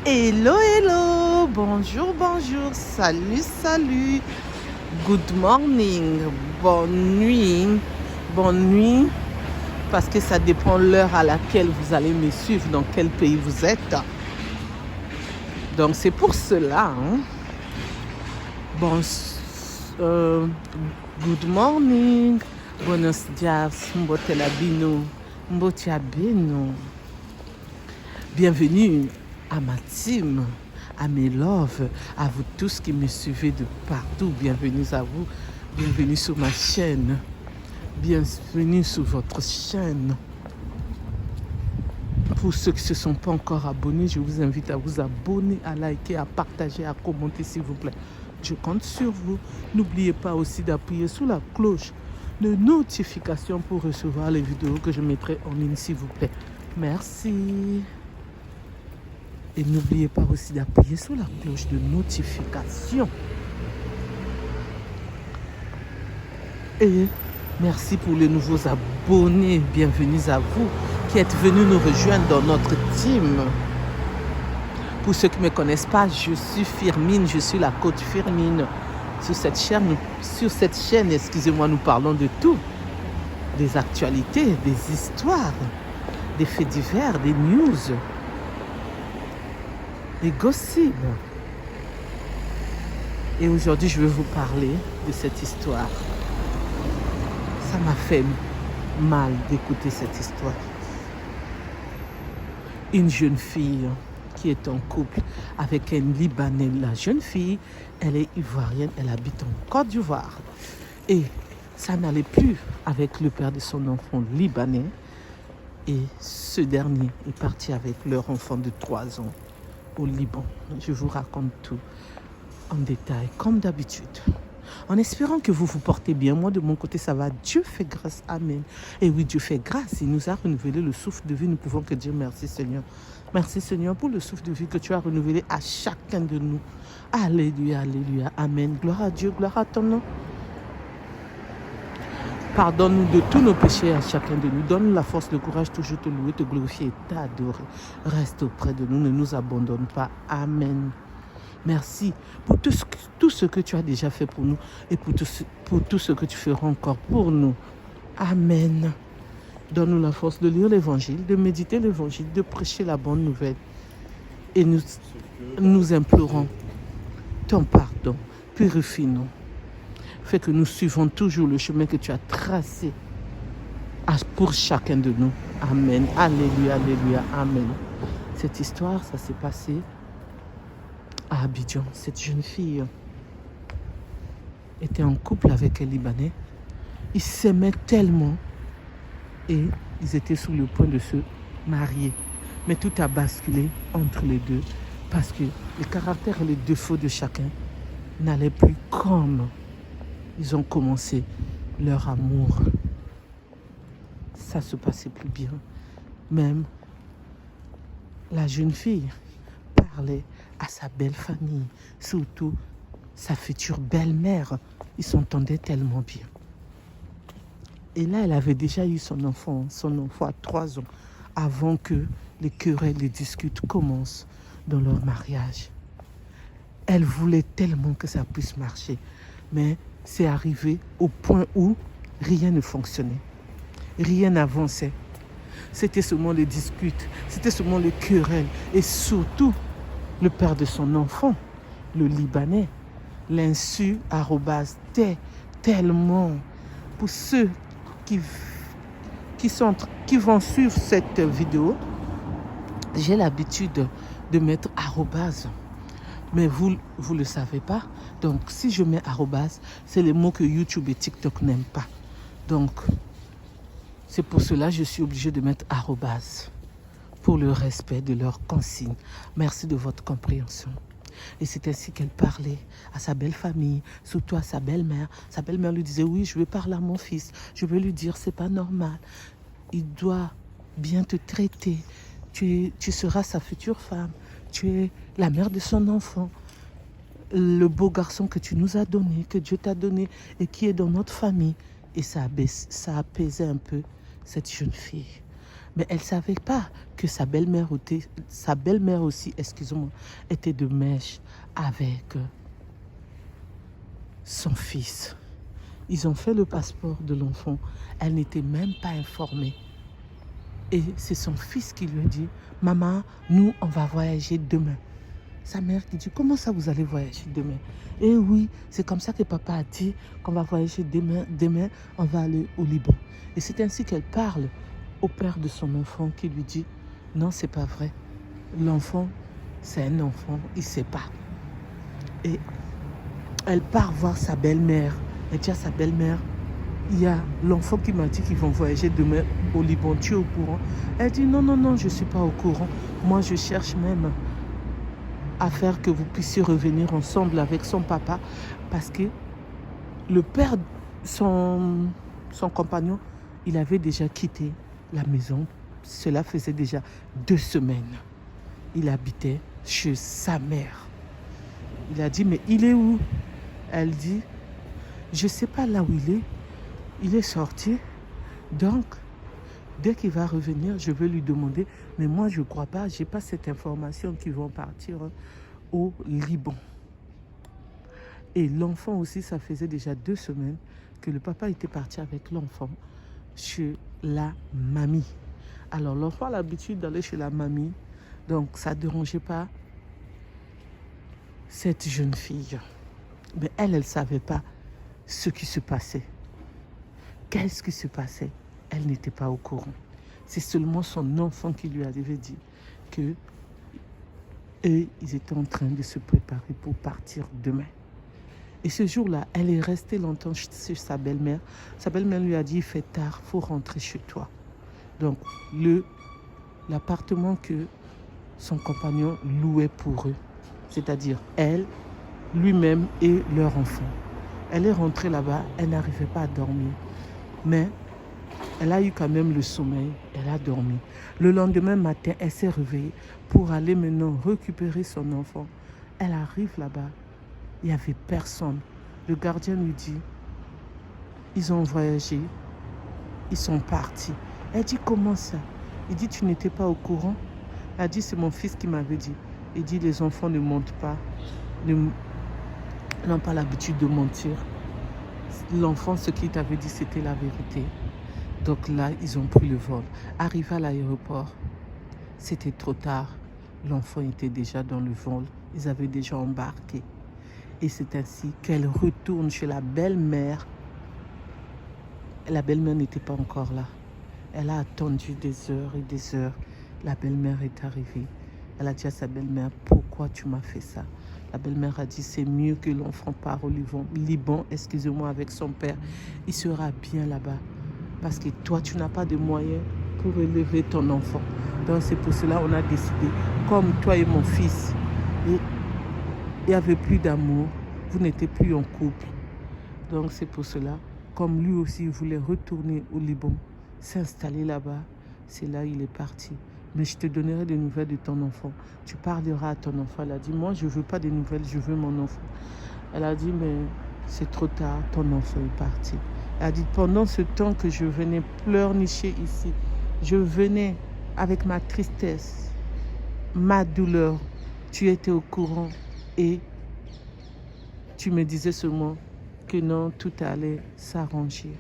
Hello, hello, bonjour, bonjour, salut, salut, good morning, bonne nuit, parce que ça dépend de l'heure à laquelle vous allez me suivre, dans quel pays vous êtes. Donc c'est pour cela, good morning, buenos dias, mbotelabino, mbotiabeno. Bienvenue à ma team, à mes loves, à vous tous qui me suivez de partout. Bienvenue à vous, bienvenue sur ma chaîne, bienvenue sur votre chaîne. Pour ceux qui ne se sont pas encore abonnés, je vous invite à vous abonner, à liker, à partager, à commenter s'il vous plaît. Je compte sur vous. N'oubliez pas aussi d'appuyer sur la cloche de notification pour recevoir les vidéos que je mettrai en ligne s'il vous plaît. Merci. Et n'oubliez pas aussi d'appuyer sur la cloche de notification. Et merci pour les nouveaux abonnés. Bienvenue à vous qui êtes venus nous rejoindre dans notre team. Pour ceux qui ne me connaissent pas, je suis Firmine, je suis la coach Firmine. Sur cette chaîne, excusez-moi, nous parlons de tout. Des actualités, des histoires, des faits divers, des news. Les gossips. Et aujourd'hui, je vais vous parler de cette histoire. Ça m'a fait mal d'écouter cette histoire. Une jeune fille qui est en couple avec un Libanais. La jeune fille, elle est ivoirienne, elle habite en Côte d'Ivoire. Et ça n'allait plus avec le père de son enfant libanais. Et ce dernier est parti avec leur enfant de 3 ans. Au Liban. Je vous raconte tout en détail, comme d'habitude. En espérant que vous vous portez bien. Moi, de mon côté, ça va. Dieu fait grâce. Amen. Et oui, Dieu fait grâce. Il nous a renouvelé le souffle de vie. Nous pouvons que dire merci, Seigneur. Merci, Seigneur, pour le souffle de vie que tu as renouvelé à chacun de nous. Alléluia, alléluia. Amen. Gloire à Dieu, gloire à ton nom. Pardonne-nous de tous nos péchés à chacun de nous. Donne-nous la force, le courage, toujours te louer, te glorifier et t'adorer. Reste auprès de nous, ne nous abandonne pas. Amen. Merci pour tout ce que tu as déjà fait pour nous et pour tout ce que tu feras encore pour nous. Amen. Donne-nous la force de lire l'évangile, de méditer l'évangile, de prêcher la bonne nouvelle. Et nous implorons ton pardon. Purifie-nous. Fait que nous suivons toujours le chemin que tu as tracé pour chacun de nous. Amen. Alléluia, alléluia, amen. Cette histoire, ça s'est passé à Abidjan. Cette jeune fille était en couple avec un Libanais. Ils s'aimaient tellement et ils étaient sur le point de se marier. Mais tout a basculé entre les deux parce que les caractères et les défauts de chacun n'allaient plus comme ils ont commencé leur amour. Ça se passait plus bien. Même la jeune fille parlait à sa belle famille, surtout sa future belle-mère. Ils s'entendaient tellement bien. Et là, elle avait déjà eu son enfant à 3 ans, avant que les querelles, les disputes commencent dans leur mariage. Elle voulait tellement que ça puisse marcher, mais c'est arrivé au point où rien ne fonctionnait. Rien n'avançait. C'était seulement les disputes, c'était seulement les querelles. Et surtout, le père de son enfant, le Libanais, l'insu tellement. Pour ceux qui vont suivre cette vidéo, j'ai l'habitude de mettre arrobase. Mais vous ne le savez pas. Donc, si je mets arrobase, c'est les mots que YouTube et TikTok n'aiment pas. Donc, c'est pour cela que je suis obligée de mettre arrobase pour le respect de leurs consignes. Merci de votre compréhension. Et c'est ainsi qu'elle parlait à sa belle famille, surtout à sa belle-mère. Sa belle-mère lui disait, oui, je vais parler à mon fils. Je vais lui dire, c'est pas normal. Il doit bien te traiter. Tu seras sa future femme. Tu es la mère de son enfant, le beau garçon que tu nous as donné, que Dieu t'a donné et qui est dans notre famille. Et ça apaisait un peu cette jeune fille. Mais elle ne savait pas que sa belle-mère aussi, excusez-moi, était de mèche avec son fils. Ils ont fait le passeport de l'enfant. Elle n'était même pas informée. Et c'est son fils qui lui a dit, maman, nous, on va voyager demain. Sa mère qui dit, comment ça vous allez voyager demain? Et oui, c'est comme ça que papa a dit qu'on va voyager demain. Demain, on va aller au Liban. Et c'est ainsi qu'elle parle au père de son enfant qui lui dit, non, c'est pas vrai. L'enfant, c'est un enfant, il ne sait pas. Et elle part voir sa belle-mère. Elle dit à sa belle-mère, il y a l'enfant qui m'a dit qu'ils vont voyager demain au Liban. Tu es au courant? Elle dit, non, non, non, je ne suis pas au courant. Moi, je cherche même à faire que vous puissiez revenir ensemble avec son papa parce que le père, son compagnon, il avait déjà quitté la maison. Cela faisait déjà 2 semaines. Il habitait chez sa mère. Il a dit, mais il est où? Elle dit, je ne sais pas là où il est. Il est sorti. Donc, dès qu'il va revenir, je vais lui demander. Mais moi, je ne crois pas. Je n'ai pas cette information qu'ils vont partir au Liban. Et l'enfant aussi, ça faisait déjà 2 semaines que le papa était parti avec l'enfant chez la mamie. Alors, l'enfant a l'habitude d'aller chez la mamie. Donc, ça ne dérangeait pas cette jeune fille. Mais elle ne savait pas ce qui se passait. Qu'est-ce qui se passait? Elle n'était pas au courant. C'est seulement son enfant qui lui avait dit que eux, ils étaient en train de se préparer pour partir demain. Et ce jour-là, elle est restée longtemps chez sa belle-mère. Sa belle-mère lui a dit, il fait tard, il faut rentrer chez toi. Donc, l'appartement que son compagnon louait pour eux, c'est-à-dire elle, lui-même et leur enfant. Elle est rentrée là-bas, elle n'arrivait pas à dormir. Mais elle a eu quand même le sommeil, elle a dormi. Le lendemain matin, elle s'est réveillée pour aller maintenant récupérer son enfant. Elle arrive là-bas, il n'y avait personne. Le gardien lui dit, ils ont voyagé, ils sont partis. Elle dit, comment ça? Il dit, tu n'étais pas au courant? Elle dit, c'est mon fils qui m'avait dit. Il dit, les enfants ne mentent pas, n'ont pas l'habitude de mentir. L'enfant, ce qu'il t'avait dit, c'était la vérité. Donc là, ils ont pris le vol. Arrivé à l'aéroport, c'était trop tard. L'enfant était déjà dans le vol. Ils avaient déjà embarqué. Et c'est ainsi qu'elle retourne chez la belle-mère. La belle-mère n'était pas encore là. Elle a attendu des heures et des heures. La belle-mère est arrivée. Elle a dit à sa belle-mère, pourquoi tu m'as fait ça? La belle-mère a dit, c'est mieux que l'enfant part au Liban, excusez-moi, avec son père. Il sera bien là-bas. Parce que toi, tu n'as pas de moyens pour élever ton enfant. Donc c'est pour cela qu'on a décidé, comme toi et mon fils, il n'y avait plus d'amour, vous n'étiez plus en couple. Donc c'est pour cela, comme lui aussi voulait retourner au Liban, s'installer là-bas, c'est là qu'il est parti. Mais je te donnerai des nouvelles de ton enfant. Tu parleras à ton enfant. Elle a dit, moi je ne veux pas des nouvelles, je veux mon enfant. Elle a dit, mais c'est trop tard, ton enfant est parti. Elle a dit, pendant ce temps que je venais pleurnicher ici, je venais avec ma tristesse, ma douleur, tu étais au courant et tu me disais seulement que non, tout allait s'arranger.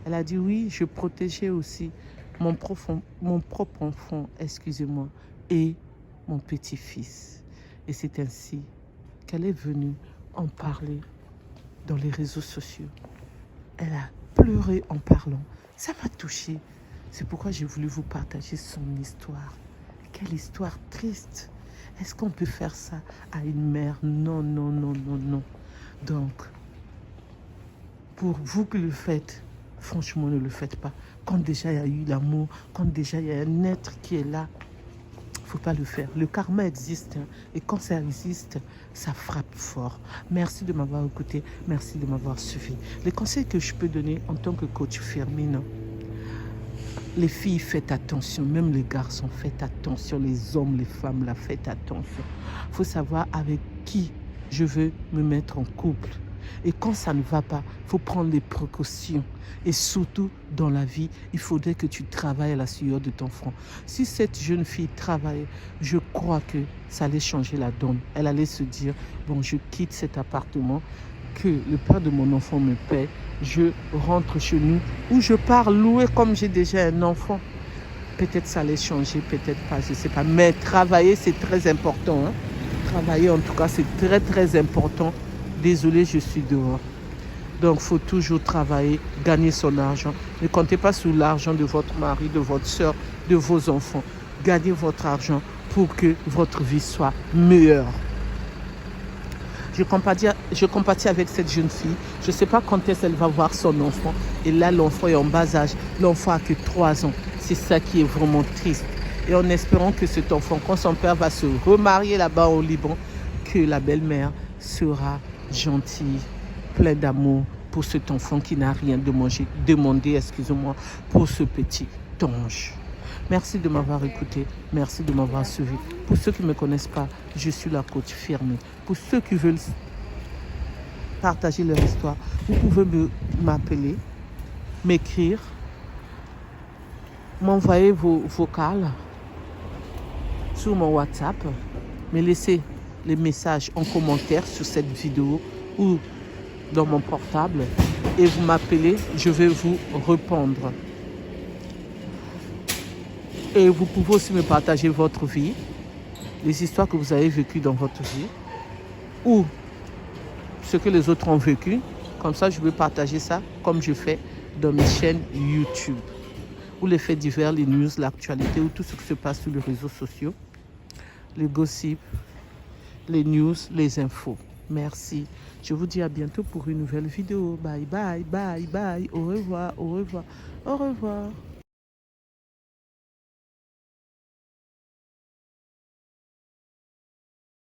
Elle a dit, oui, je protégeais aussi mon propre enfant, excusez-moi, et mon petit-fils. Et c'est ainsi qu'elle est venue en parler dans les réseaux sociaux. Elle a pleuré en parlant. Ça m'a touchée. C'est pourquoi j'ai voulu vous partager son histoire. Quelle histoire triste. Est-ce qu'on peut faire ça à une mère? Non, non, non, non, non. Donc, pour vous qui le faites, franchement, ne le faites pas. Quand déjà il y a eu l'amour, quand déjà il y a un être qui est là, il ne faut pas le faire. Le karma existe, hein, et quand ça existe, ça frappe fort. Merci de m'avoir écouté, merci de m'avoir suivi. Les conseils que je peux donner en tant que coach féminin, les filles, faites attention, même les garçons, faites attention, les hommes, les femmes, là, faites attention. Il faut savoir avec qui je veux me mettre en couple. Et quand ça ne va pas, il faut prendre des précautions. Et surtout, dans la vie, il faudrait que tu travailles à la sueur de ton front. Si cette jeune fille travaillait, je crois que ça allait changer la donne. Elle allait se dire, bon, je quitte cet appartement, que le père de mon enfant me paie, je rentre chez nous, ou je pars louer comme j'ai déjà un enfant. Peut-être ça allait changer, peut-être pas, je ne sais pas. Mais travailler, c'est très important. Hein? Travailler, en tout cas, c'est très, très important. Désolée, je suis dehors. Donc, il faut toujours travailler, gagner son argent. Ne comptez pas sur l'argent de votre mari, de votre soeur, de vos enfants. Gagnez votre argent pour que votre vie soit meilleure. Je compatis avec cette jeune fille. Je ne sais pas quand est-ce qu'elle va voir son enfant. Et là, l'enfant est en bas âge. L'enfant a que 3 ans. C'est ça qui est vraiment triste. Et en espérant que cet enfant, quand son père va se remarier là-bas au Liban, que la belle-mère sera gentille, pleine d'amour pour cet enfant qui n'a rien demandé, excusez-moi, pour ce petit ange. Merci de m'avoir écouté. Merci de m'avoir suivi. Pour ceux qui ne me connaissent pas, je suis la coach Firmé. Pour ceux qui veulent partager leur histoire, vous pouvez m'appeler, m'écrire, m'envoyer vos vocales sur mon WhatsApp, me laisser les messages en commentaire sur cette vidéo ou dans mon portable et vous m'appelez, je vais vous répondre. Et vous pouvez aussi me partager votre vie, les histoires que vous avez vécues dans votre vie ou ce que les autres ont vécu. Comme ça, je vais partager ça comme je fais dans mes chaînes YouTube. Ou les faits divers, les news, l'actualité ou tout ce qui se passe sur les réseaux sociaux, les gossips, les news, les infos. Merci. Je vous dis à bientôt pour une nouvelle vidéo. Bye, bye, bye, bye. Au revoir, au revoir, au revoir.